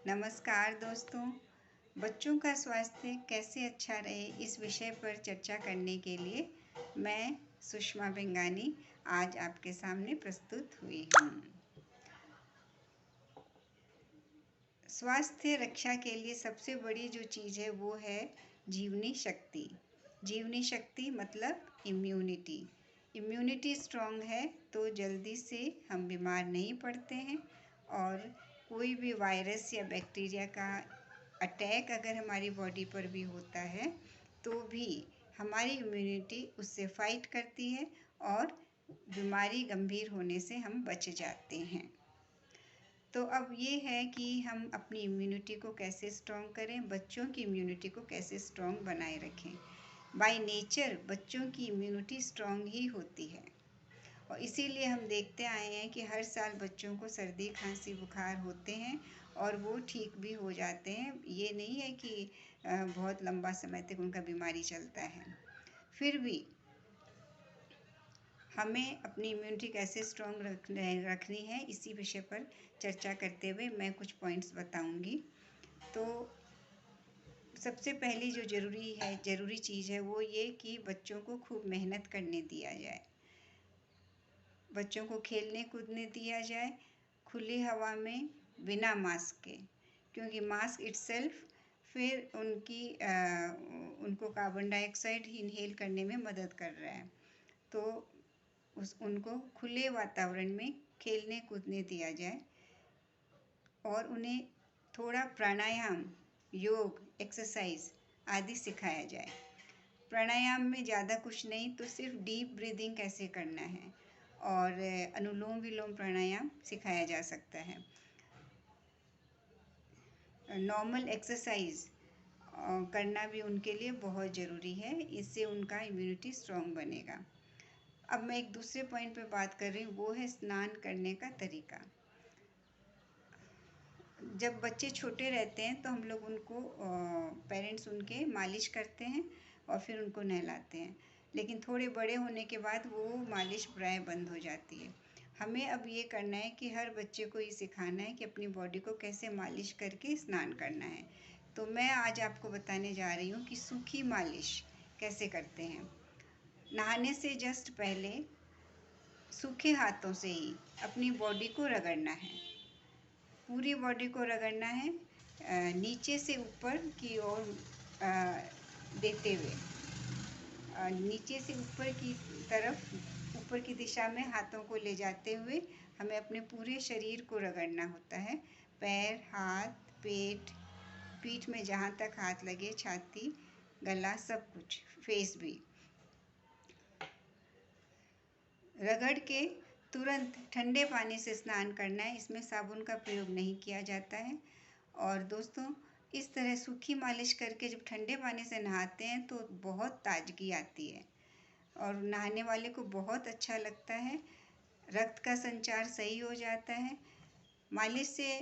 नमस्कार दोस्तों। बच्चों का स्वास्थ्य कैसे अच्छा रहे इस विषय पर चर्चा करने के लिए मैं सुषमा बेंगानी आज आपके सामने प्रस्तुत हुई हूँ। स्वास्थ्य रक्षा के लिए सबसे बड़ी जो चीज़ है वो है जीवनी शक्ति। जीवनी शक्ति मतलब इम्यूनिटी। इम्यूनिटी स्ट्रॉन्ग है तो जल्दी से हम बीमार नहीं पड़ते हैं और कोई भी वायरस या बैक्टीरिया का अटैक अगर हमारी बॉडी पर भी होता है तो भी हमारी इम्यूनिटी उससे फाइट करती है और बीमारी गंभीर होने से हम बच जाते हैं। तो अब ये है कि हम अपनी इम्यूनिटी को कैसे स्ट्रॉन्ग करें, बच्चों की इम्यूनिटी को कैसे स्ट्रॉन्ग बनाए रखें। बाय नेचर बच्चों की इम्यूनिटी स्ट्रॉन्ग ही होती है और इसीलिए हम देखते आए हैं कि हर साल बच्चों को सर्दी खांसी बुखार होते हैं और वो ठीक भी हो जाते हैं। ये नहीं है कि बहुत लंबा समय तक उनका बीमारी चलता है। फिर भी हमें अपनी इम्यूनिटी कैसे स्ट्रॉन्ग रखनी है इसी विषय पर चर्चा करते हुए मैं कुछ पॉइंट्स बताऊंगी। तो सबसे पहली जो ज़रूरी चीज़ है वो ये कि बच्चों को खूब मेहनत करने दिया जाए, बच्चों को खेलने कूदने दिया जाए खुली हवा में बिना मास्क के, क्योंकि मास्क इटसेल्फ फिर उनको कार्बन डाइऑक्साइड इनहेल करने में मदद कर रहा है। तो उनको खुले वातावरण में खेलने कूदने दिया जाए और उन्हें थोड़ा प्राणायाम, योग, एक्सरसाइज आदि सिखाया जाए। प्राणायाम में ज़्यादा कुछ नहीं तो सिर्फ डीप ब्रीदिंग कैसे करना है और अनुलोम विलोम प्राणायाम सिखाया जा सकता है। नॉर्मल एक्सरसाइज करना भी उनके लिए बहुत ज़रूरी है, इससे उनका इम्यूनिटी स्ट्रॉन्ग बनेगा। अब मैं एक दूसरे पॉइंट पे बात कर रही हूँ, वो है स्नान करने का तरीका। जब बच्चे छोटे रहते हैं तो हम लोग उनको पेरेंट्स उनके मालिश करते हैं और फिर उनको नहलाते हैं, लेकिन थोड़े बड़े होने के बाद वो मालिश प्राय बंद हो जाती है। हमें अब ये करना है कि हर बच्चे को ये सिखाना है कि अपनी बॉडी को कैसे मालिश करके स्नान करना है। तो मैं आज आपको बताने जा रही हूँ कि सूखी मालिश कैसे करते हैं। नहाने से जस्ट पहले सूखे हाथों से ही अपनी बॉडी को रगड़ना है, पूरी बॉडी को रगड़ना है, नीचे से ऊपर की ओर देते हुए, नीचे से ऊपर की तरफ, ऊपर की दिशा में हाथों को ले जाते हुए हमें अपने पूरे शरीर को रगड़ना होता है। पैर, हाथ, पेट, पीठ में जहाँ तक हाथ लगे, छाती, गला, सब कुछ, फेस भी। रगड़ के तुरंत ठंडे पानी से स्नान करना है, इसमें साबुन का प्रयोग नहीं किया जाता है। और दोस्तों, इस तरह सूखी मालिश करके जब ठंडे पानी से नहाते हैं तो बहुत ताजगी आती है और नहाने वाले को बहुत अच्छा लगता है, रक्त का संचार सही हो जाता है। मालिश से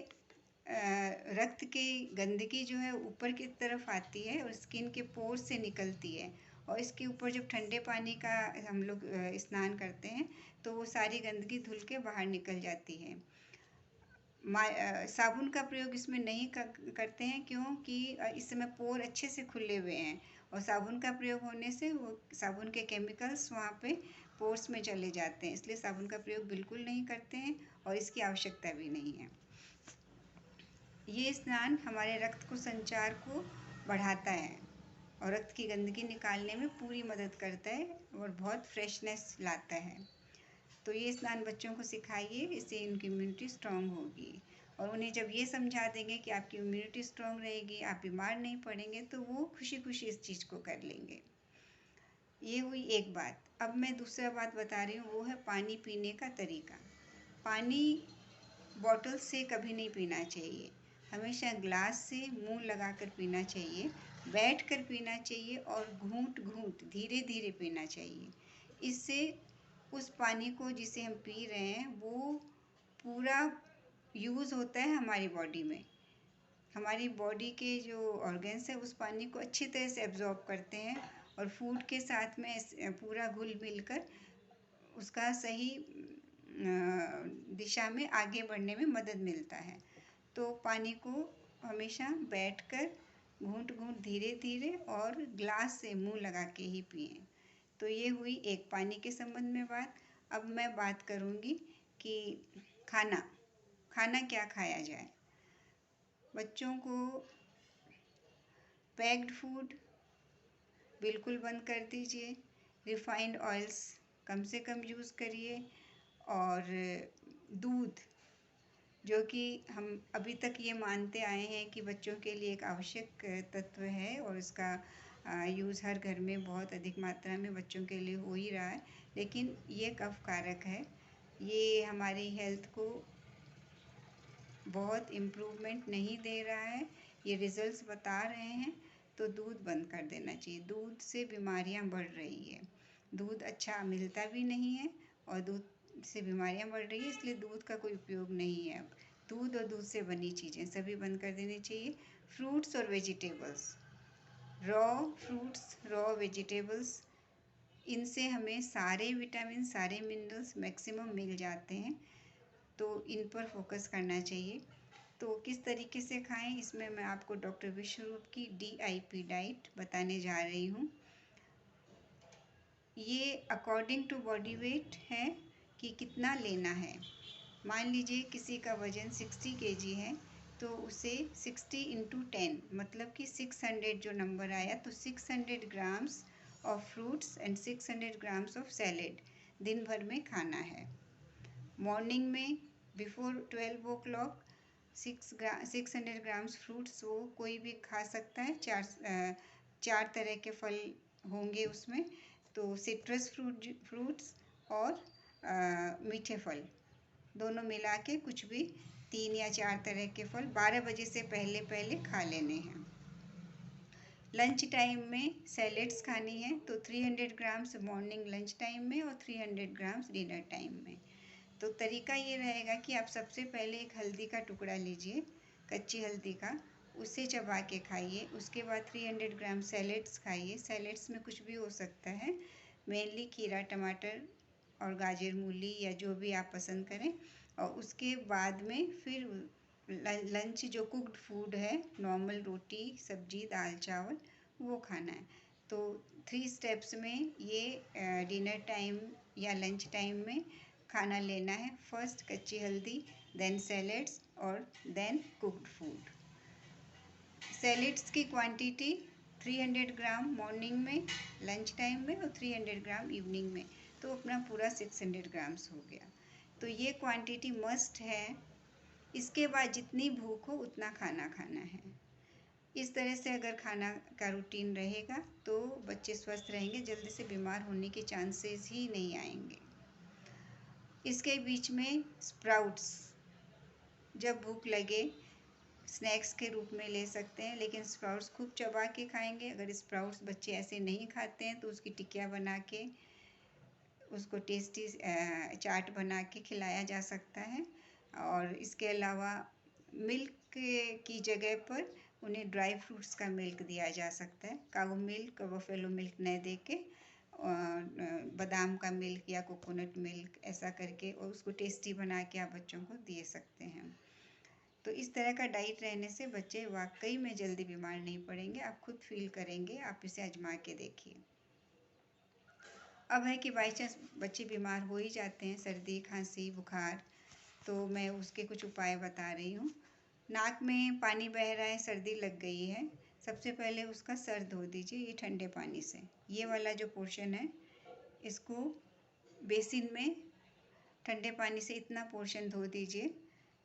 रक्त की गंदगी जो है ऊपर की तरफ आती है और स्किन के पोर से निकलती है और इसके ऊपर जब ठंडे पानी का हम लोग स्नान करते हैं तो वो सारी गंदगी धुल के बाहर निकल जाती है। साबुन का प्रयोग इसमें नहीं करते हैं क्योंकि इस समय पोर अच्छे से खुले हुए हैं और साबुन का प्रयोग होने से वो साबुन के केमिकल्स वहाँ पे पोर्स में चले जाते हैं, इसलिए साबुन का प्रयोग बिल्कुल नहीं करते हैं और इसकी आवश्यकता भी नहीं है। ये स्नान हमारे रक्त को संचार को बढ़ाता है और रक्त की गंदगी निकालने में पूरी मदद करता है और बहुत फ्रेशनेस लाता है। तो ये स्नान बच्चों को सिखाइए, इससे उनकी इम्यूनिटी स्ट्रॉन्ग होगी और उन्हें जब ये समझा देंगे कि आपकी इम्यूनिटी स्ट्रॉन्ग रहेगी, आप बीमार नहीं पड़ेंगे, तो वो खुशी खुशी इस चीज़ को कर लेंगे। ये हुई एक बात। अब मैं दूसरा बात बता रही हूँ, वो है पानी पीने का तरीका। पानी बॉटल से कभी नहीं पीना चाहिए, हमेशा ग्लास से मुंह लगाकर पीना चाहिए, बैठकर पीना चाहिए और घूंट घूंट धीरे धीरे पीना चाहिए। इससे उस पानी को जिसे हम पी रहे हैं वो पूरा यूज़ होता है हमारी बॉडी में। हमारी बॉडी के जो ऑर्गन्स हैं उस पानी को अच्छी तरह से एब्जॉर्ब करते हैं और फूड के साथ में पूरा घुल मिल कर उसका सही दिशा में आगे बढ़ने में मदद मिलता है। तो पानी को हमेशा बैठकर घूंट घूंट धीरे धीरे और ग्लास से मुंह लगा के ही पिएं। तो ये हुई एक पानी के संबंध में बात। अब मैं बात करूंगी कि खाना खाना क्या खाया जाए। बच्चों को पैक्ड फूड बिल्कुल बंद कर दीजिए। रिफाइंड ऑयल्स कम से कम यूज़ करिए। और दूध, जो कि हम अभी तक ये मानते आए हैं कि बच्चों के लिए एक आवश्यक तत्व है और इसका यूज़ हर घर में बहुत अधिक मात्रा में बच्चों के लिए हो ही रहा है, लेकिन ये कफ कारक है। ये हमारी हेल्थ को बहुत इम्प्रूवमेंट नहीं दे रहा है, ये रिजल्ट्स बता रहे हैं। तो दूध बंद कर देना चाहिए। दूध से बीमारियां बढ़ रही है। दूध अच्छा मिलता भी नहीं है और दूध से बीमारियां बढ़ रही है, इसलिए दूध का कोई उपयोग नहीं है। अब दूध और दूध से बनी चीज़ें सभी बंद कर देनी चाहिए। फ्रूट्स और vegetables, raw fruits, raw vegetables, इनसे हमें सारे विटामिन, सारे मिनरल्स मैक्सिमम मिल जाते हैं। तो इन पर फोकस करना चाहिए। तो किस तरीके से खाएं, इसमें मैं आपको डॉक्टर विश्वरूप की DIP डाइट बताने जा रही हूँ। ये अकॉर्डिंग टू बॉडी वेट है कि कितना लेना है। मान लीजिए किसी का वजन 60 kg है, तो उसे 60 × 10 मतलब कि 600 जो नंबर आया, तो 600 grams of fruits and 600 grams of salad दिन भर में खाना है। मॉर्निंग में बिफोर 12 o'clock 600 ग्राम्स फ्रूट्स वो कोई भी खा सकता है। चार तरह के फल होंगे उसमें, तो सिट्रस फ्रूट्स और मीठे फल दोनों मिला के कुछ भी 3 या 4 तरह के फल 12 बजे से पहले पहले खा लेने हैं। लंच टाइम में सैलेड्स खानी है, तो 300 ग्राम्स मॉर्निंग लंच टाइम में और 300 ग्राम्स डिनर टाइम में। तो तरीका ये रहेगा कि आप सबसे पहले एक हल्दी का टुकड़ा लीजिए, कच्ची हल्दी का, उसे चबा के खाइए। उसके बाद 300 ग्राम सैलेड्स खाइए। सैलेड्स में कुछ भी हो सकता है, मेनली खीरा, टमाटर और गाजर, मूली या जो भी आप पसंद करें। और उसके बाद में फिर लंच जो कुक्ड फूड है, नॉर्मल रोटी, सब्जी, दाल, चावल, वो खाना है। तो 3 स्टेप्स में ये डिनर टाइम या लंच टाइम में खाना लेना है। फर्स्ट कच्ची हल्दी, देन सैलेड्स और देन कुक्ड फूड। सैलेड्स की क्वांटिटी 300 ग्राम मॉर्निंग में, लंच टाइम में, और 300 ग्राम इवनिंग में, तो अपना पूरा 600 ग्राम्स हो गया। तो ये क्वांटिटी मस्ट है। इसके बाद जितनी भूख हो उतना खाना खाना है। इस तरह से अगर खाना का रूटीन रहेगा तो बच्चे स्वस्थ रहेंगे, जल्दी से बीमार होने के चांसेस ही नहीं आएंगे। इसके बीच में स्प्राउट्स जब भूख लगे स्नैक्स के रूप में ले सकते हैं, लेकिन स्प्राउट्स खूब चबा के खाएंगे। अगर स्प्राउट्स बच्चे ऐसे नहीं खाते हैं तो उसकी टिकिया बना के, उसको टेस्टी चाट बना के खिलाया जा सकता है। और इसके अलावा मिल्क की जगह पर उन्हें ड्राई फ्रूट्स का मिल्क दिया जा सकता है। काऊ मिल्क, बफेलो मिल्क न दे के बादाम का मिल्क या कोकोनट मिल्क ऐसा करके, और उसको टेस्टी बना के आप बच्चों को दे सकते हैं। तो इस तरह का डाइट रहने से बच्चे वाकई में जल्दी बीमार नहीं पड़ेंगे। आप खुद फील करेंगे, आप इसे आजमा के देखिए। अब है कि बाई चांस बच्चे बीमार हो ही जाते हैं, सर्दी, खांसी, बुखार, तो मैं उसके कुछ उपाय बता रही हूँ। नाक में पानी बह रहा है, सर्दी लग गई है, सबसे पहले उसका सर धो दीजिए ये ठंडे पानी से। ये वाला जो पोर्शन है इसको बेसिन में ठंडे पानी से इतना पोर्शन धो दीजिए,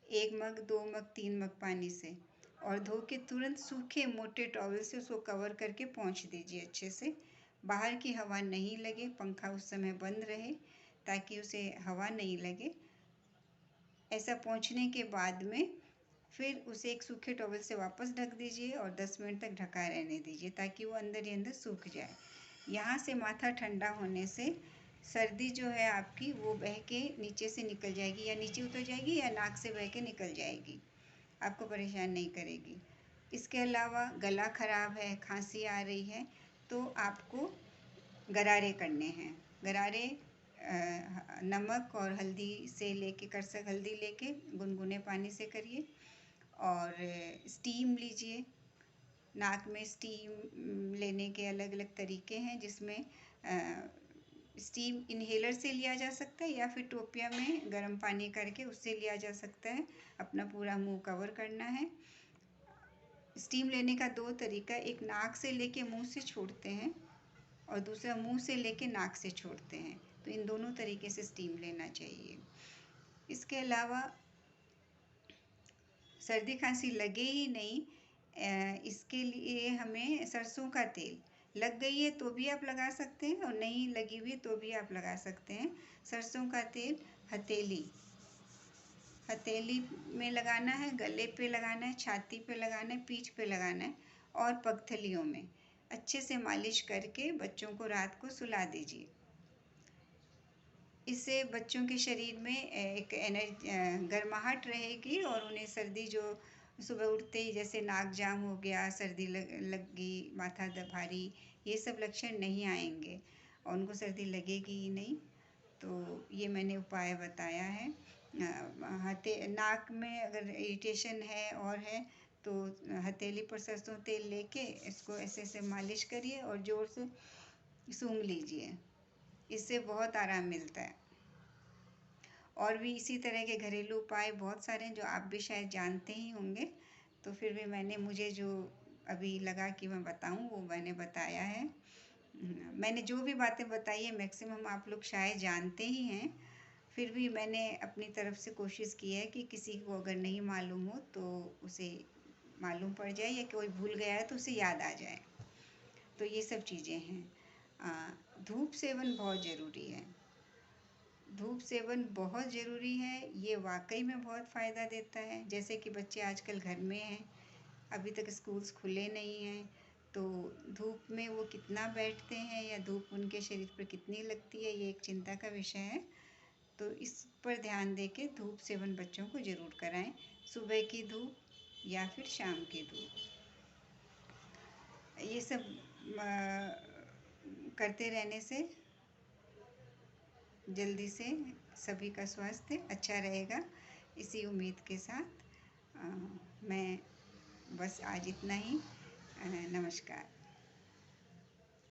1 मग, 2 मग, 3 मग पानी से, और धो के तुरंत सूखे मोटे टॉवल से उसको कवर करके पोंछ दीजिए अच्छे से। बाहर की हवा नहीं लगे, पंखा उस समय बंद रहे ताकि उसे हवा नहीं लगे। ऐसा पोंछने के बाद में फिर उसे एक सूखे टॉवल से वापस ढक दीजिए और 10 मिनट तक ढका रहने दीजिए ताकि वो अंदर ही अंदर सूख जाए। यहाँ से माथा ठंडा होने से सर्दी जो है आपकी वो बह के नीचे से निकल जाएगी, या नीचे उतर जाएगी या नाक से बह के निकल जाएगी, आपको परेशान नहीं करेगी। इसके अलावा गला खराब है, खांसी आ रही है, तो आपको गरारे करने हैं। गरारे नमक और हल्दी से लेके हल्दी लेके गुनगुने पानी से करिए, और स्टीम लीजिए। नाक में स्टीम लेने के अलग अलग तरीके हैं, जिसमें स्टीम इन्हेलर से लिया जा सकता है या फिर टोपिया में गर्म पानी करके उससे लिया जा सकता है। अपना पूरा मुंह कवर करना है। स्टीम लेने का दो तरीका, एक नाक से लेके मुंह से छोड़ते हैं और दूसरा मुंह से लेके नाक से छोड़ते हैं। तो इन दोनों तरीके से स्टीम लेना चाहिए। इसके अलावा सर्दी खांसी लगे ही नहीं, इसके लिए हमें सरसों का तेल, लग गई है तो भी आप लगा सकते हैं और नहीं लगी हुई तो भी आप लगा सकते हैं। सरसों का तेल हथेली में लगाना है, गले पे लगाना है, छाती पे लगाना है, पीठ पे लगाना है और पगथलियों में अच्छे से मालिश करके बच्चों को रात को सुला दीजिए। इससे बच्चों के शरीर में एक गर्माहट रहेगी और उन्हें सर्दी जो सुबह उठते ही जैसे नाक जाम हो गया, सर्दी लग गई, माथा भारी, ये सब लक्षण नहीं आएंगे और उनको सर्दी लगेगी ही नहीं। तो ये मैंने उपाय बताया है। नाक में अगर इरिटेशन है और है तो हथेली पर सरसों तेल लेके इसको ऐसे ऐसे मालिश करिए और ज़ोर से सूंघ लीजिए। इससे बहुत आराम मिलता है। और भी इसी तरह के घरेलू उपाय बहुत सारे हैं जो आप भी शायद जानते ही होंगे, तो फिर भी मुझे जो अभी लगा कि मैं बताऊं वो मैंने बताया है। मैंने जो भी बातें बताई है मैक्सिमम आप लोग शायद जानते ही हैं, फिर भी मैंने अपनी तरफ से कोशिश की है कि किसी को अगर नहीं मालूम हो तो उसे मालूम पड़ जाए या कोई भूल गया है तो उसे याद आ जाए। तो ये सब चीज़ें हैं। धूप सेवन बहुत ज़रूरी है। धूप सेवन बहुत ज़रूरी है, ये वाकई में बहुत फ़ायदा देता है। जैसे कि बच्चे आजकल घर में हैं, अभी तक स्कूल्स खुले नहीं हैं, तो धूप में वो कितना बैठते हैं या धूप उनके शरीर पर कितनी लगती है, ये एक चिंता का विषय है। तो इस पर ध्यान दे के धूप सेवन बच्चों को ज़रूर कराएं, सुबह की धूप या फिर शाम की धूप। ये सब करते रहने से जल्दी से सभी का स्वास्थ्य अच्छा रहेगा। इसी उम्मीद के साथ मैं बस आज इतना ही। नमस्कार।